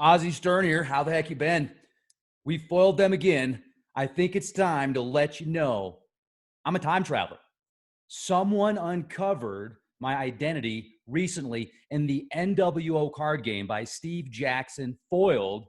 Ozzy Stern here. How the heck you been? We foiled them again. I think it's time to let you know I'm a time traveler. Someone uncovered my identity recently in the NWO card game by Steve Jackson Foiled.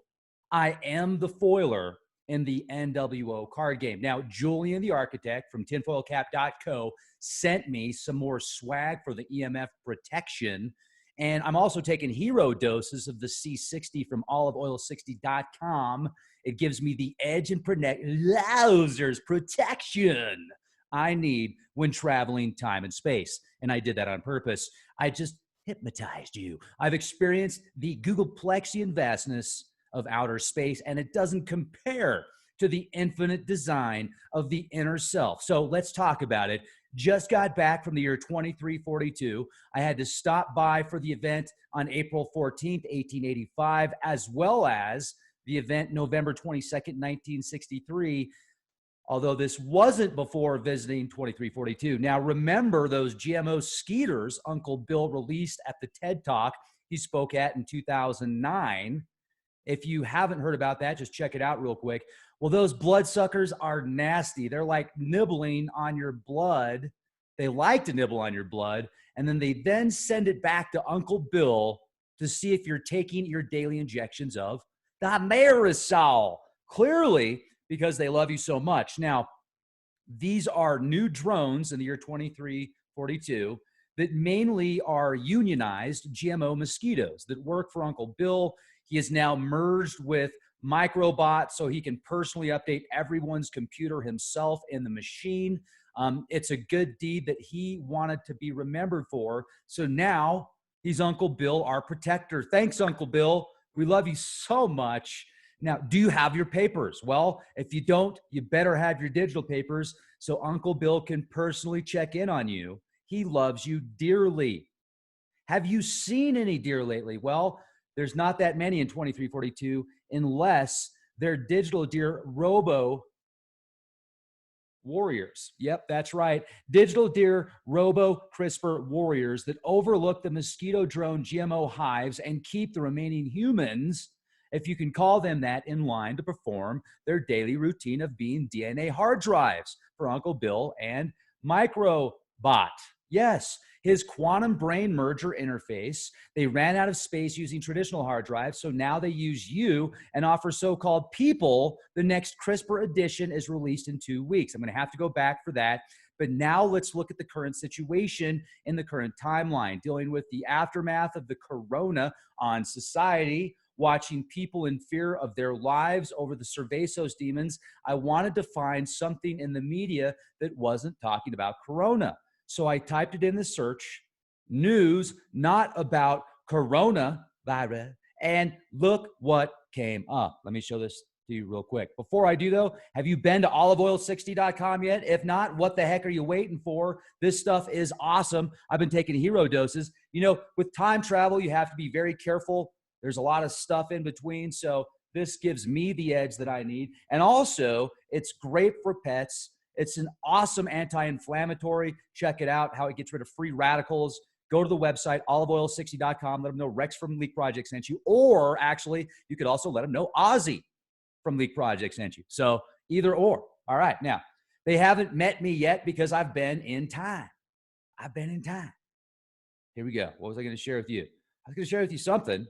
I am the foiler in the NWO card game. Now, Julian the architect from tinfoilcap.co sent me some more swag for the EMF protection. And I'm also taking hero doses of the C60 from oliveoil60.com. It gives me the edge and lasers protection I need when traveling time and space. And I did that on purpose. I just hypnotized you. I've experienced the Googleplexian vastness of outer space, and it doesn't compare to the infinite design of the inner self. So let's talk about it. Just got back from the year 2342. I had to stop by for the event on April 14th, 1885, as well as the event November 22nd, 1963. Although this wasn't before visiting 2342. Now, remember those GMO skeeters Uncle Bill released at the TED Talk he spoke at in 2009. If you haven't heard about that, just check it out real quick. Well, those bloodsuckers are nasty. They're like nibbling on your blood. They like to nibble on your blood, and then they send it back to Uncle Bill to see if you're taking your daily injections of the Marisol. Clearly, because they love you so much. Now, these are new drones in the year 2342 that mainly are unionized GMO mosquitoes that work for Uncle Bill. He is now merged with Microbot so he can personally update everyone's computer himself in the machine. It's a good deed that he wanted to be remembered for. So now he's Uncle Bill, our protector. Thanks, Uncle Bill. We love you so much. Now, do you have your papers? Well, if you don't, you better have your digital papers so Uncle Bill can personally check in on you. He loves you dearly. Have you seen any deer lately? Well, there's not that many in 2342 unless they're digital deer robo warriors. Yep, that's right. Digital deer robo CRISPR warriors that overlook the mosquito drone GMO hives and keep the remaining humans, if you can call them that, in line to perform their daily routine of being DNA hard drives for Uncle Bill and Microbot. Yes, his quantum brain merger interface. They ran out of space using traditional hard drives, so now they use you and offer so-called people. The next CRISPR edition is released in 2 weeks. I'm going to have to go back for that. But now let's look at the current situation in the current timeline, dealing with the aftermath of the corona on society, watching people in fear of their lives over the Cervasos demons. I wanted to find something in the media that wasn't talking about corona. So I typed it in the search, news not about coronavirus, and look what came up. Let me show this to you real quick. Before I do, though, have you been to oliveoil60.com yet? If not, what the heck are you waiting for? This stuff is awesome. I've been taking hero doses. You know, with time travel, you have to be very careful. There's a lot of stuff in between, so this gives me the edge that I need. And also, it's great for pets. It's an awesome anti-inflammatory. Check it out, how it gets rid of free radicals. Go to the website, oliveoil60.com. Let them know Rex from Leak Project sent you. Or actually, you could also let them know Ozzy from Leak Project sent you. So either or. All right. Now, they haven't met me yet because I've been in time. I've been in time. Here we go. What was I going to share with you? I was going to share with you something.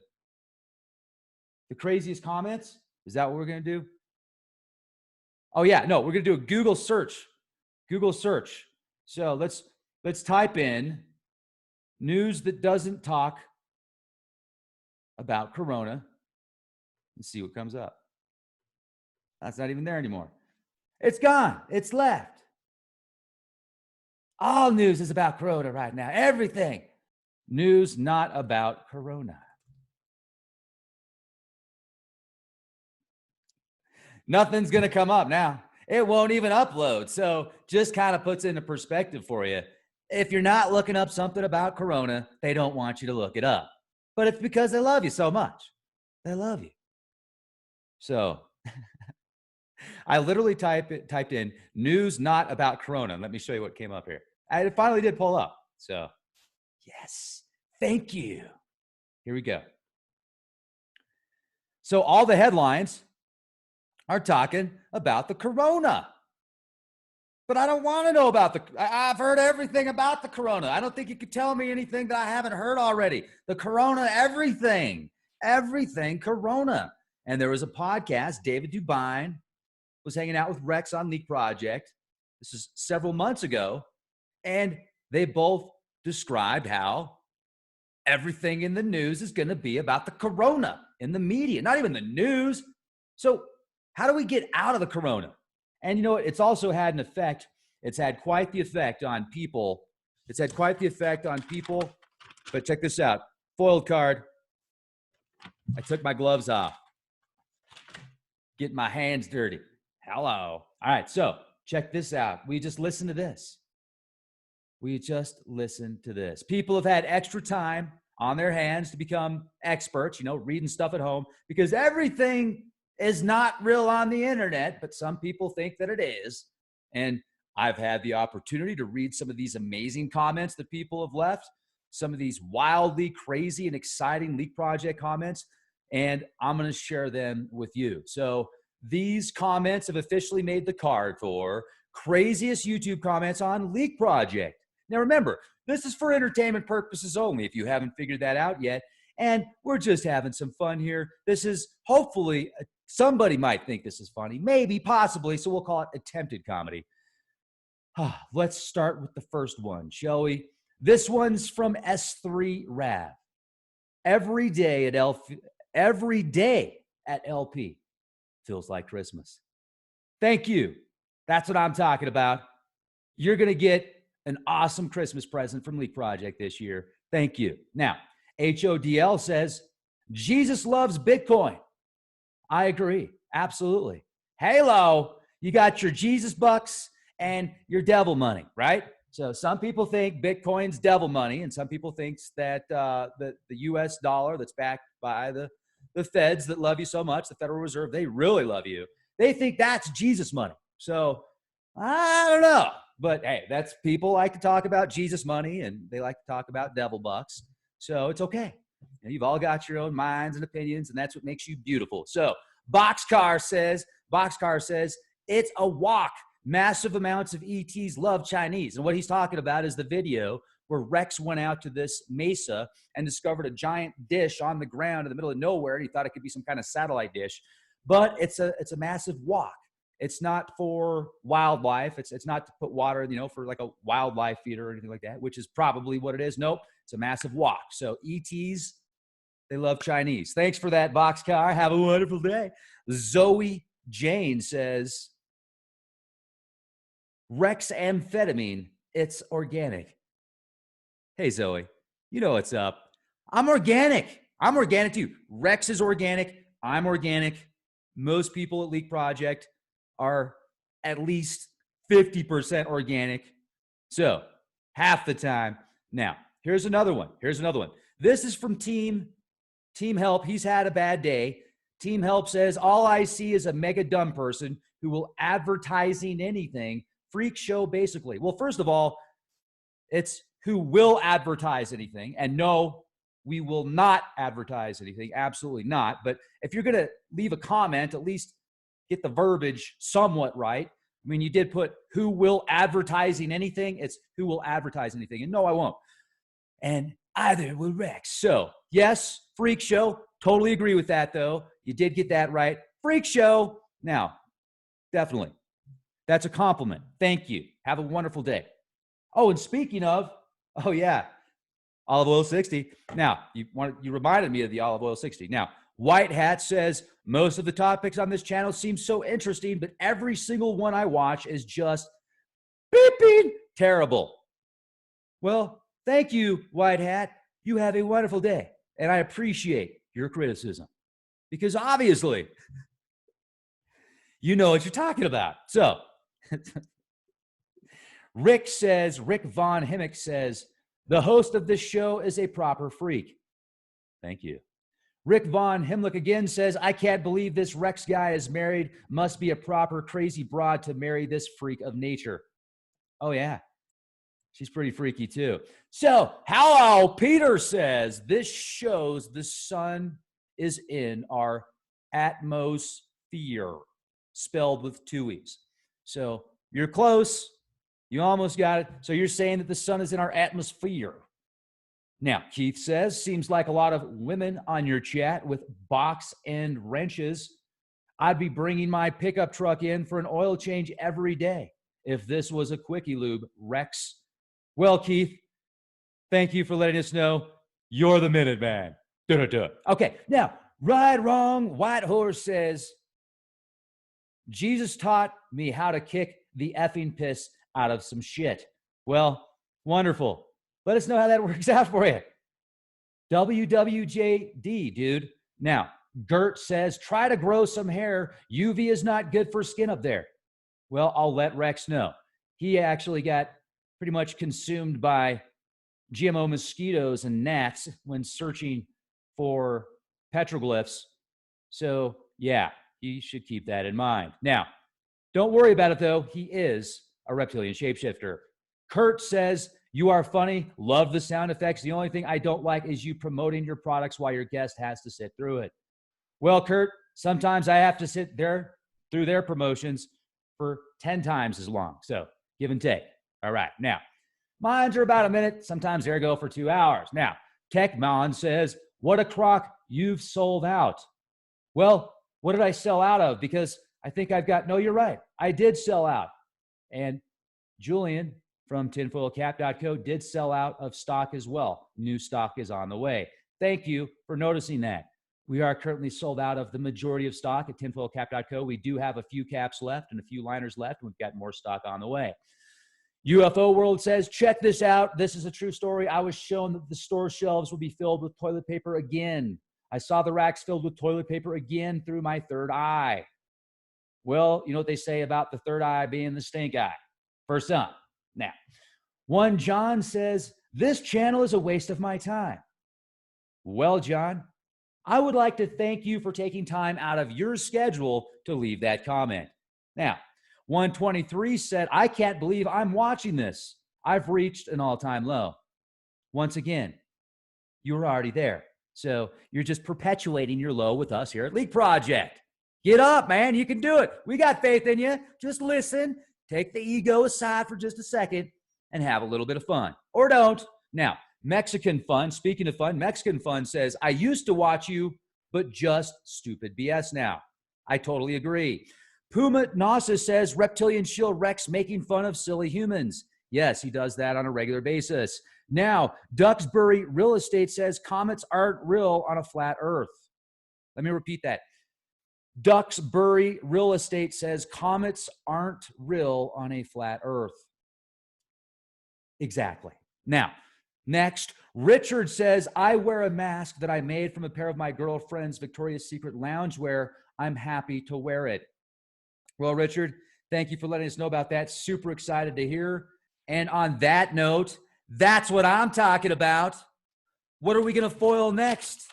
The craziest comments? Is that what we're going to do? Oh yeah, no, we're going to do a Google search. Google search. So let's type in news that doesn't talk about corona and see what comes up. That's not even there anymore. It's gone. It's left. All news is about corona right now. Everything. News not about corona. Nothing's going to come up now. It won't even upload. So just kind of puts into perspective for you. If you're not looking up something about corona, they don't want you to look it up. But it's because they love you so much. They love you. So I literally typed in news not about corona. Let me show you what came up here. It finally did pull up. So yes, thank you. Here we go. So all the headlines are talking about the corona. But I don't want to know about I've heard everything about the corona. I don't think you could tell me anything that I haven't heard already. The corona, everything corona. And there was a podcast, David Dubine was hanging out with Rex on Leak Project. This is several months ago. And they both described how everything in the news is going to be about the corona in the media, not even the news. So how do we get out of the corona? And you know what? It's also had an effect. It's had quite the effect on people. But check this out. Foiled card. I took my gloves off. Getting my hands dirty. Hello. All right. So check this out. We just listened to this. People have had extra time on their hands to become experts, reading stuff at home, because everything is not real on the internet, but some people think that it is. And I've had the opportunity to read some of these amazing comments that people have left, some of these wildly crazy and exciting Leak Project comments, and I'm going to share them with you. So these comments have officially made the card for craziest YouTube comments on Leak Project. Now remember, this is for entertainment purposes only, if you haven't figured that out yet. And we're just having some fun here. This is hopefully, somebody might think this is funny, maybe, possibly, so we'll call it attempted comedy. Let's start with the first one, shall we? This one's from S3 Rav. Every day at LP feels like Christmas. Thank you. That's what I'm talking about. You're going to get an awesome Christmas present from Leak Project this year. Thank you. Now, HODL says, Jesus loves Bitcoin. I agree. Absolutely. Halo, you got your Jesus bucks and your devil money, right? So some people think Bitcoin's devil money, and some people think that the US dollar that's backed by the feds that love you so much, the Federal Reserve, they really love you. They think that's Jesus money. So I don't know. But hey, that's, people like to talk about Jesus money and they like to talk about devil bucks. So it's okay. You've all got your own minds and opinions, and that's what makes you beautiful. So Boxcar says, it's a walk. Massive amounts of ETs love Chinese. And what he's talking about is the video where Rex went out to this mesa and discovered a giant dish on the ground in the middle of nowhere. And he thought it could be some kind of satellite dish, but it's a massive walk. It's not for wildlife. It's not to put water, for like a wildlife feeder or anything like that, which is probably what it is. Nope. It's a massive walk. So ETs, they love Chinese. Thanks for that, Boxcar. Have a wonderful day. Zoe Jane says, Rex amphetamine, it's organic. Hey, Zoe, you know what's up. I'm organic. I'm organic too. Rex is organic. I'm organic. Most people at Leak Project are at least 50% organic. So half the time. Now, here's another one. This is from Team Help. He's had a bad day. Team Help says, all I see is a mega dumb person who will advertising anything. Freak show, basically. Well, first of all, it's who will advertise anything. And no, we will not advertise anything. Absolutely not. But if you're going to leave a comment, at least get the verbiage somewhat right. I mean, you did put who will advertising anything. It's who will advertise anything. And no, I won't. And either will Rex. So yes, freak show. Totally agree with that, though. You did get that right. Freak show. Now, definitely. That's a compliment. Thank you. Have a wonderful day. Oh, and speaking of, oh yeah, olive oil 60. Now, you reminded me of the olive oil 60. Now, White Hat says, most of the topics on this channel seem so interesting, but every single one I watch is just beeping terrible. Well, thank you, White Hat. You have a wonderful day, and I appreciate your criticism because obviously you know what you're talking about. So Rick Von Himmick says, the host of this show is a proper freak. Thank you. Rick Von Himlick again says, I can't believe this Rex guy is married. Must be a proper crazy broad to marry this freak of nature. Oh, yeah. She's pretty freaky, too. So, hello, Peter says, this shows the sun is in our atmosphere, spelled with two E's. So you're close. You almost got it. So you're saying that the sun is in our atmosphere. Now, Keith says, seems like a lot of women on your chat with box and wrenches. I'd be bringing my pickup truck in for an oil change every day if this was a quickie lube, Rex. Well, Keith, thank you for letting us know you're the Minute Man. Da-da-da. Okay, now, right, wrong, White Horse says, Jesus taught me how to kick the effing piss out of some shit. Well, wonderful. Let us know how that works out for you. WWJD, dude. Now, Gert says, try to grow some hair. UV is not good for skin up there. Well, I'll let Rex know. He actually got pretty much consumed by GMO mosquitoes and gnats when searching for petroglyphs. So, yeah, he should keep that in mind. Now, don't worry about it, though. He is a reptilian shapeshifter. Kurt says, you are funny. Love the sound effects. The only thing I don't like is you promoting your products while your guest has to sit through it. Well, Kurt, sometimes I have to sit there through their promotions for 10 times as long. So give and take. All right. Now, mines are about a minute. Sometimes they go for 2 hours. Now, Techmon says, what a crock, you've sold out. Well, what did I sell out of? Because I think I've got, no, you're right. I did sell out. And Julian from tinfoilcap.co did sell out of stock as well. New stock is on the way. Thank you for noticing that. We are currently sold out of the majority of stock at tinfoilcap.co. We do have a few caps left and a few liners left. We've got more stock on the way. UFO World says, check this out. This is a true story. I was shown that the store shelves will be filled with toilet paper again. I saw the racks filled with toilet paper again through my third eye. Well, you know what they say about the third eye being the stink eye. For some. Now, one John says, this channel is a waste of my time. Well, John, I would like to thank you for taking time out of your schedule to leave that comment. Now, 123 said, I can't believe I'm watching this. I've reached an all-time low. Once again, you were already there. So you're just perpetuating your low with us here at Leak Project. Get up, man. You can do it. We got faith in you. Just listen, take the ego aside for just a second, and have a little bit of fun. Or don't. Now, Mexican Fun, speaking of fun, Mexican Fun says, I used to watch you, but just stupid BS now. I totally agree. Puma Nasa says, Reptilian Shield Rex making fun of silly humans. Yes, he does that on a regular basis. Now, Duxbury Real Estate says, comets aren't real on a flat earth. Let me repeat that. Duxbury Real Estate says, comets aren't real on a flat earth. Exactly. Now, next, Richard says, I wear a mask that I made from a pair of my girlfriend's Victoria's Secret loungewear. I'm happy to wear it. Well, Richard, thank you for letting us know about that. Super excited to hear. And on that note, that's what I'm talking about. What are we going to foil next?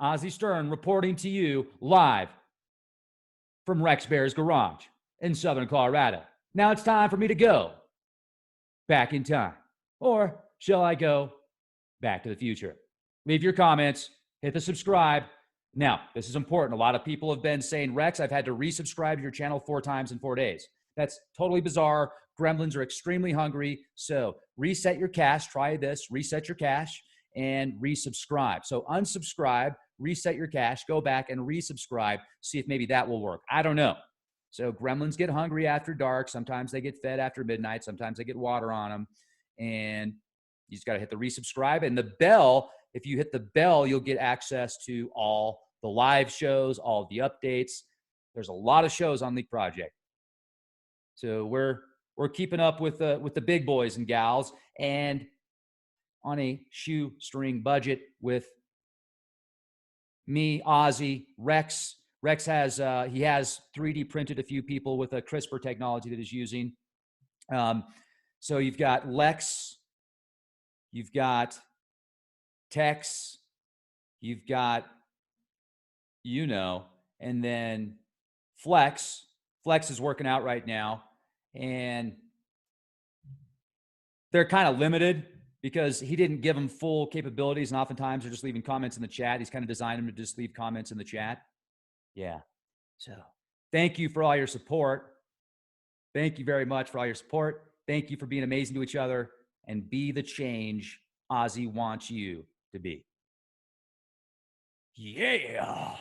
Ozzy Stern reporting to you live from Rex Bear's garage in Southern Colorado. Now it's time for me to go back in time. Or shall I go back to the future? Leave your comments. Hit the subscribe. Now, this is important. A lot of people have been saying, Rex, I've had to resubscribe to your channel 4 times in 4 days. That's totally bizarre. Gremlins are extremely hungry. So reset your cache. Try this. Reset your cache and resubscribe. So unsubscribe, reset your cache, go back and resubscribe. See if maybe that will work. I don't know. So gremlins get hungry after dark. Sometimes they get fed after midnight. Sometimes they get water on them. And you just got to hit the resubscribe and the bell. If you hit the bell, you'll get access to all the live shows, all the updates. There's a lot of shows on Leak Project. So we're keeping up with the big boys and gals, and on a shoestring budget with me, Ozzy, Rex. Rex has he has 3D printed a few people with a CRISPR technology that he's using. So you've got Lex, you've got Tex, you've got, and then Flex. Flex is working out right now, and they're kind of limited. because he didn't give them full capabilities, and oftentimes they're just leaving comments in the chat. He's kind of designed them to just leave comments in the chat. Yeah. So thank you for all your support. Thank you very much for all your support. Thank you for being amazing to each other, and be the change Ozzy wants you to be. Yeah.